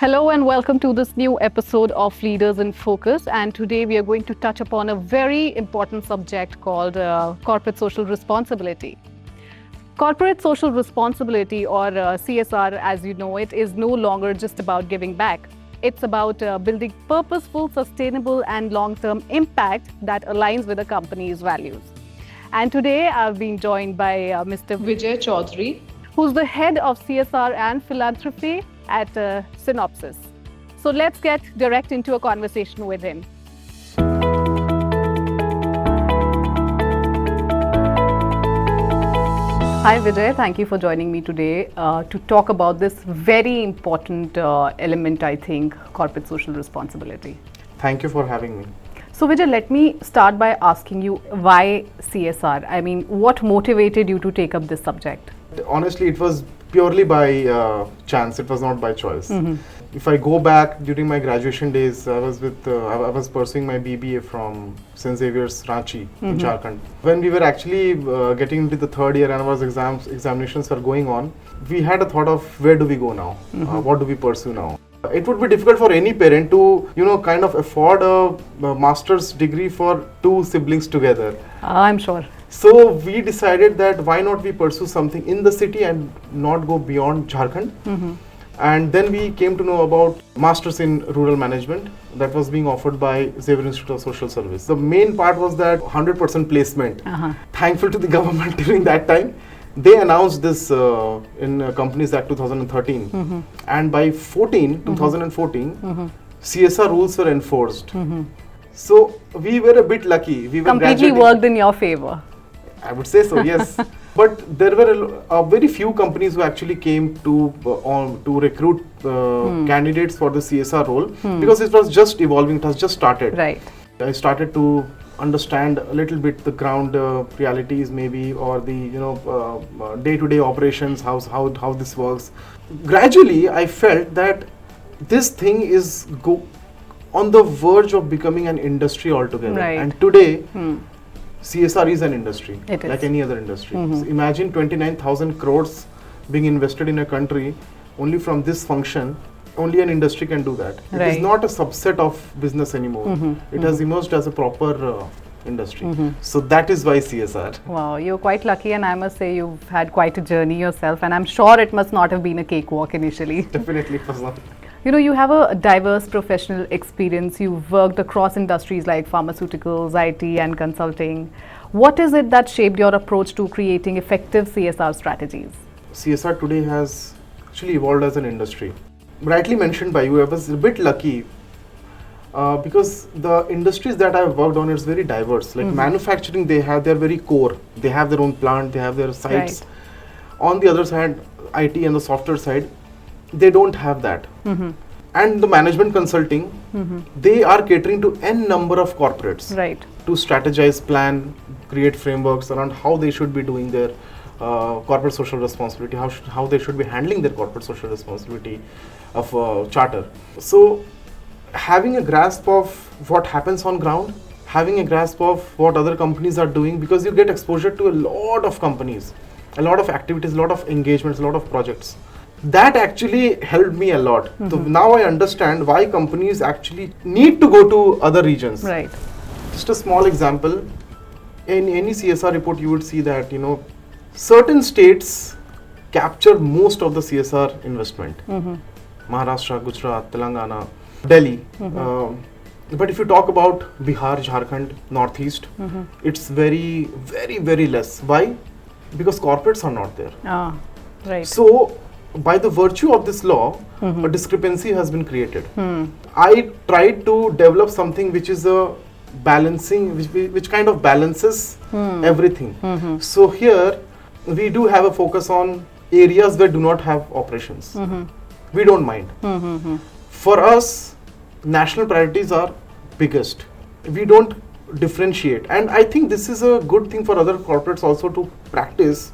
Hello and welcome to this new episode of Leaders in Focus. And today we are going to touch upon a very important subject called corporate social responsibility. Corporate social responsibility, or CSR as you know it, is no longer just about giving back. It's about building purposeful, sustainable and long-term impact that aligns with a company's values. And today I've been joined by Mr. Bijay Chowdhury, who's the head of CSR and Philanthropy at Synopsys. So let's get direct into a conversation with him. Hi Vijay, thank you for joining me today to talk about this very important element, I think, corporate social responsibility. Thank you for having me. So Vijay, let me start by asking you why CSR? I mean, what motivated you to take up this subject? Honestly, it was purely by chance. It was not by choice. If I go back during my graduation days, I was pursuing my BBA from St. Xavier's Ranchi in Jharkhand. When we were actually getting into the third year and our examinations were going on, we had a thought of where do we go now? What do we pursue now? It would be difficult for any parent to, kind of afford a master's degree for two siblings together. I'm sure. So we decided that why not we pursue something in the city and not go beyond Jharkhand. And then we came to know about Masters in Rural Management that was being offered by Xavier Institute of Social Service. The main part was that 100% placement. Thankful to the government during that time. They announced this in Companies Act 2013. And by 2014, CSR rules were enforced. So we were a bit lucky. We were completely worked in your favor. I would say so, yes. But there were a very few companies who actually came to recruit candidates for the CSR role because it was just evolving, it has just started. Right. I started to understand a little bit the ground realities maybe, or the day-to-day operations, how this works. Gradually, I felt that this thing is on the verge of becoming an industry altogether. Right. And today, CSR is an industry, it like is. any other industry. So imagine 29,000 crores being invested in a country only from this function. Only an industry can do that. It is not a subset of business anymore. It has emerged as a proper industry. So that is why CSR. Wow, you're quite lucky, and I must say you've had quite a journey yourself, and I'm sure it must not have been a cakewalk initially. Definitely it was not. You have a diverse professional experience. You've worked across industries like pharmaceuticals, IT and consulting. What is it that shaped your approach to creating effective CSR strategies? CSR today has actually evolved as an industry. Rightly mentioned by you, I was a bit lucky because the industries that I've worked on is very diverse. Like manufacturing, they're very core. They have their own plant, they have their sites. Right. On the other side, IT and the software side, they don't have that. And the management consulting, they are catering to n number of corporates. Right. To strategize, plan, create frameworks around how they should be doing their corporate social responsibility, how they should be handling their corporate social responsibility of charter. So having a grasp of what happens on ground, having a grasp of what other companies are doing, because you get exposure to a lot of companies, a lot of activities, a lot of engagements, a lot of projects. That actually helped me a lot. So now I understand why companies actually need to go to other regions. Right. Just a small example, in any CSR report you would see that certain states capture most of the CSR investment. Maharashtra, Gujarat, Telangana, Delhi. But if you talk about Bihar, Jharkhand, Northeast, it's very, very, very less. Why? Because corporates are not there. Right. So by the virtue of this law, a discrepancy has been created. I tried to develop something which is a balancing, which kind of balances everything. So here we do have a focus on areas where do not have operations. We don't mind. For us, national priorities are biggest. We don't differentiate, and I think this is a good thing for other corporates also to practice.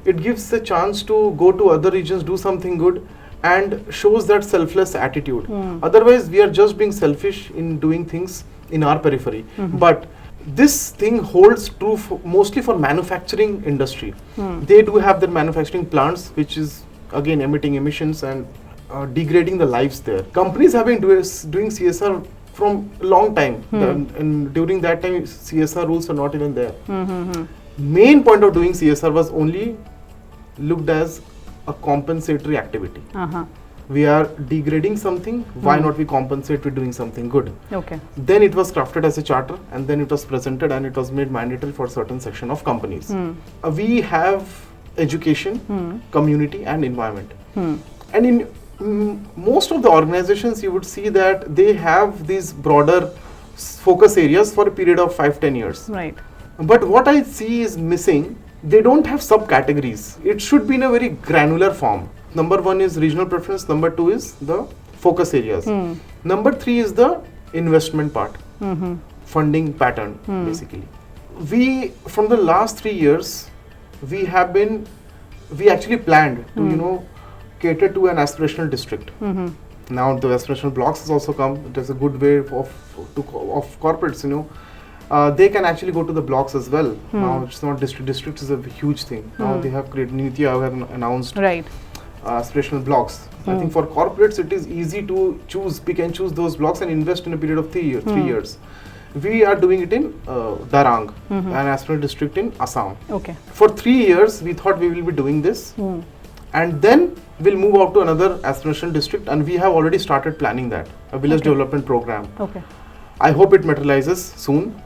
It gives a chance to go to other regions, do something good, and shows that selfless attitude. Otherwise, we are just being selfish in doing things in our periphery. But this thing holds true mostly for manufacturing industry. They do have their manufacturing plants, which is again emitting emissions, and degrading the lives there. Companies have been doing CSR from a long time, and during that time CSR rules are not even there. Main point of doing CSR was only looked as a compensatory activity. We are degrading something, why not we compensate with doing something good? Okay. Then it was crafted as a charter, and then it was presented and it was made mandatory for certain section of companies. We have education, community and environment. And in most of the organizations you would see that they have these broader focus areas for a period of 5-10 years. Right. But what I see is missing, they don't have subcategories. It should be in a very granular form. Number 1 is regional preference, number 2 is the focus areas. Number 3 is the investment part, funding pattern basically. We, from the last 3 years, we actually planned to, cater to an aspirational district. Now the aspirational blocks has also come. It is a good way of corporates, they can actually go to the blocks as well. Now it's not district. District is a huge thing. Now they have created, Niti have announced aspirational blocks. I think for corporates it is easy to pick and choose those blocks and invest in a period of 3 years. We are doing it in Darang, an aspirational district in Assam. Okay. For 3 years we thought we will be doing this, and then we'll move out to another aspirational district, and we have already started planning that, a village development program. Okay. I hope it materializes soon,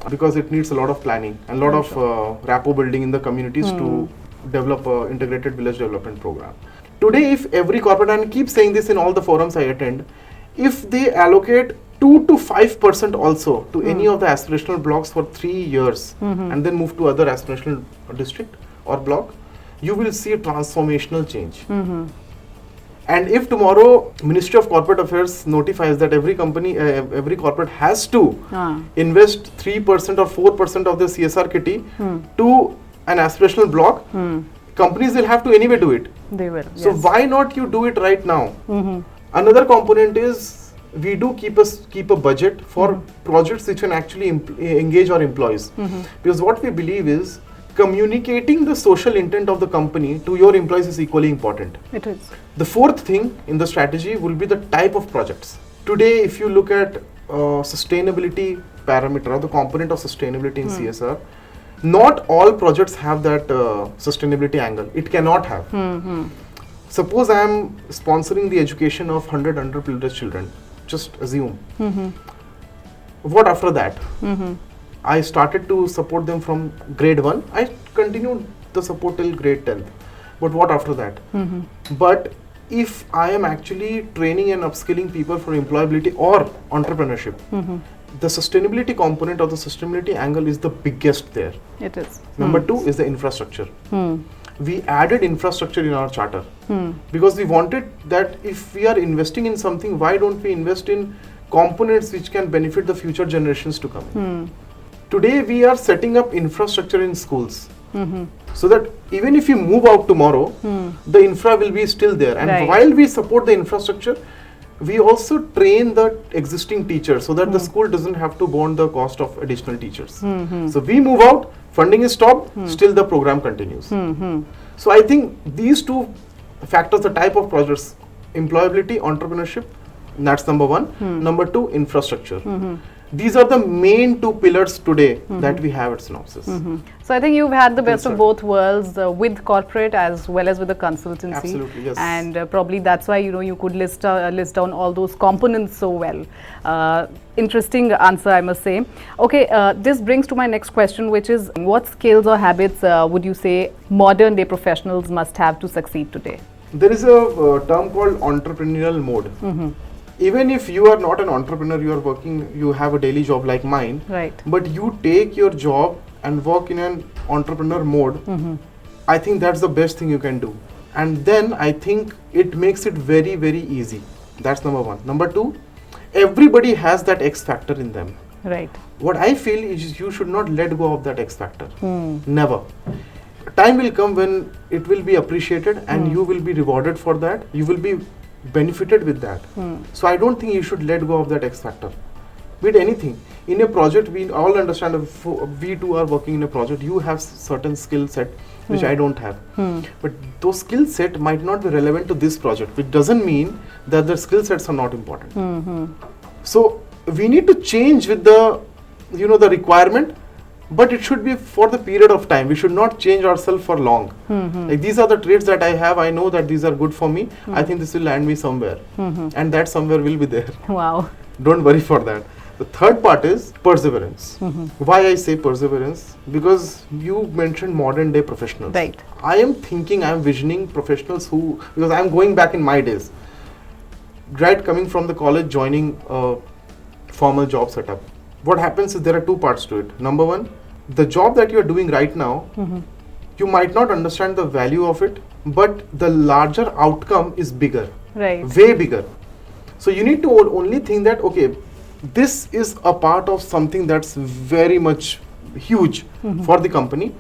because it needs a lot of planning and a lot of rapport building in the communities to develop an integrated village development program. Today, if every corporate, and I keep saying this in all the forums I attend, if they allocate 2 to 5% also to any of the aspirational blocks for 3 years and then move to other aspirational district or block, you will see a transformational change. And if tomorrow Ministry of Corporate Affairs notifies that every company, every corporate has to invest 3% or 4% of the CSR kitty to an aspirational block, companies will have to anyway do it. They will. So why not you do it right now? Another component is we do keep a budget for projects which can actually engage our employees. Because what we believe is communicating the social intent of the company to your employees is equally important. It is. The fourth thing in the strategy will be the type of projects. Today, if you look at sustainability parameter or the component of sustainability in CSR, not all projects have that sustainability angle. It cannot have. Suppose I am sponsoring the education of 100 underprivileged children. Just assume. What after that? I started to support them from grade 1. I continued the support till grade 10th. But what after that? But if I am actually training and upskilling people for employability or entrepreneurship, the sustainability component or the sustainability angle is the biggest there. It is. Number 2 is the infrastructure. We added infrastructure in our charter because we wanted that if we are investing in something, why don't we invest in components which can benefit the future generations to come? Today we are setting up infrastructure in schools so that even if you move out tomorrow, the infra will be still there. And while we support the infrastructure, we also train the existing teachers so that the school doesn't have to bear the cost of additional teachers. So we move out, funding is stopped, still the program continues. So I think these two factors, the type of projects, employability, entrepreneurship, that's number 1. Number 2, infrastructure. These are the main 2 pillars today that we have at Synopsys. So I think you've had the best of both worlds with corporate as well as with the consultancy. Absolutely, yes. And probably that's why you could list down all those components so well. Interesting answer, I must say. Okay, this brings to my next question, which is what skills or habits would you say modern day professionals must have to succeed today? There is a term called entrepreneurial mode. Even if you are not an entrepreneur, you are working, you have a daily job like mine, but you take your job and work in an entrepreneur mode, I think that's the best thing you can do. And then I think it makes it very, very easy. That's number 1. Number 2, everybody has that X factor in them. What I feel is you should not let go of that X factor. Never. Time will come when it will be appreciated and you will be rewarded for that. You will be benefited with that. So I don't think you should let go of that X factor. With anything. In a project, we all understand, we two are working in a project, you have certain skill set which I don't have. But those skill set might not be relevant to this project, which doesn't mean that the skill sets are not important. So we need to change with the, the requirement, but it should be for the period of time. We should not change ourselves for long. Like, these are the traits that I have. I know that these are good for me. I think this will land me somewhere, and that somewhere will be there. Wow. Don't worry for that. The third part is perseverance. Why I say perseverance? Because you mentioned modern day professionals. Right. I am visioning professionals who, because I am going back in my days, right, coming from the college, joining a formal job setup. What happens is there are two parts to it. Number one, the job that you are doing right now, you might not understand the value of it, but the larger outcome is bigger. Right. Way bigger. So you need to only think that, okay, this is a part of something that's very much huge for the company,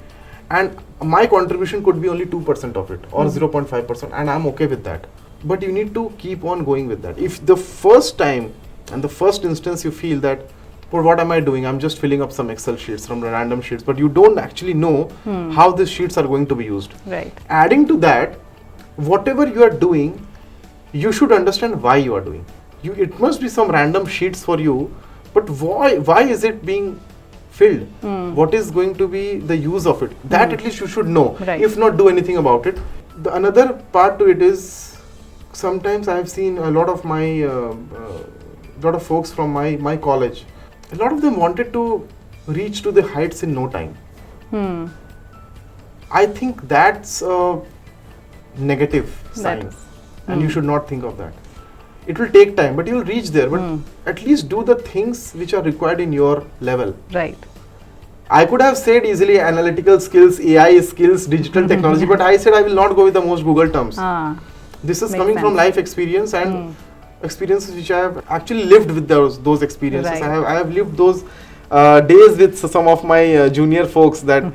and my contribution could be only 2% of it or 0.5%, and I'm okay with that. But you need to keep on going with that. If the first time and the first instance you feel that, well, what am I doing? I'm just filling up some Excel sheets from random sheets, but you don't actually know how these sheets are going to be used. Right. Adding to that, whatever you are doing, you should understand why you are doing. It must be some random sheets for you, but why is it being filled? What is going to be the use of it? That at least you should know. Right. If not, do anything about it. The another part to it is, sometimes I have seen a lot of my lot of folks from my college. A lot of them wanted to reach to the heights in no time. I think that's a negative sign, and you should not think of that. It will take time, but you will reach there. But at least do the things which are required in your level. Right. I could have said easily analytical skills, AI skills, digital technology, but I said I will not go with the most Google terms. This is coming from life experience and experiences which I have actually lived with those experiences. Right. I have lived those days with some of my junior folks that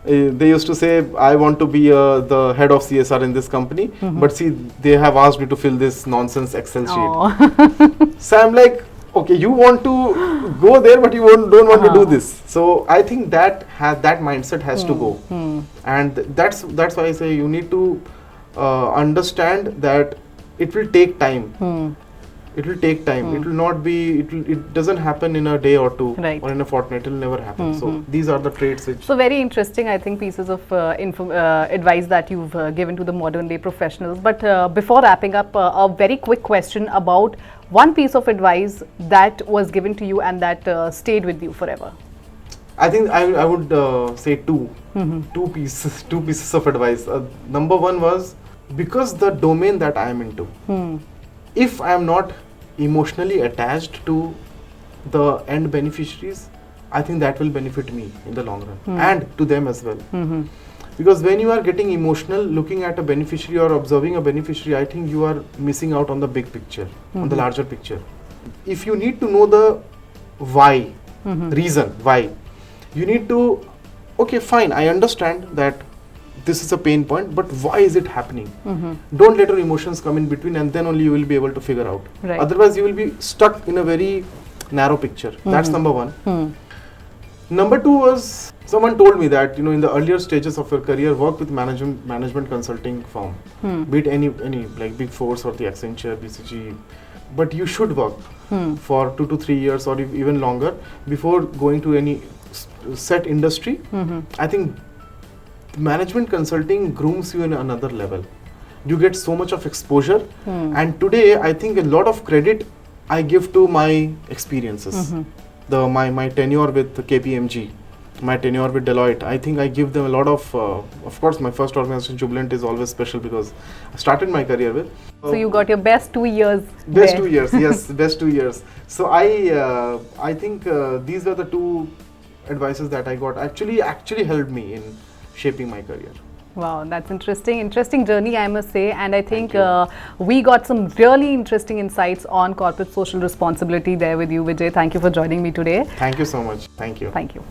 they used to say, I want to be the head of CSR in this company, but see, they have asked me to fill this nonsense Excel sheet. So I'm like, okay, you want to go there, but you don't want to do this. So I think that mindset has to go, and that's why I say you need to understand that it will take time. It will take time. It will not be. It doesn't happen in a day or two, or in a fortnight. It will never happen. So these are the traits which. So very interesting, I think, pieces of advice that you've given to the modern day professionals. But before wrapping up, a very quick question about one piece of advice that was given to you and that stayed with you forever. I think I would say two pieces of advice. Number one was, because the domain that I am into, if I am not emotionally attached to the end beneficiaries, I think that will benefit me in the long run and to them as well. Because when you are getting emotional looking at a beneficiary or observing a beneficiary, I think you are missing out on the big picture, on the larger picture. If you need to know the why, reason why, you need to, okay, fine, I understand that this is a pain point, but why is it happening? Don't let your emotions come in between, and then only you will be able to figure out. Right. Otherwise, you will be stuck in a very narrow picture. That's number one. Number two was, someone told me that, in the earlier stages of your career, work with management consulting firm, be it any like Big Fours or the Accenture, BCG, but you should work for 2 to 3 years or even longer before going to any set industry. I think management consulting grooms you in another level. You get so much of exposure, and today I think a lot of credit I give to my experiences. My tenure with KPMG, my tenure with Deloitte, I think I give them a lot of course my first organization Jubilant is always special because I started my career with. So you got your best 2 years. Best 2 years, yes, best 2 years. So I think these are the two advices that I got actually helped me in shaping my career. Wow, that's interesting journey, I must say, and I think we got some really interesting insights on corporate social responsibility there with you, Bijay. Thank you for joining me today. Thank you so much. Thank you. Thank you.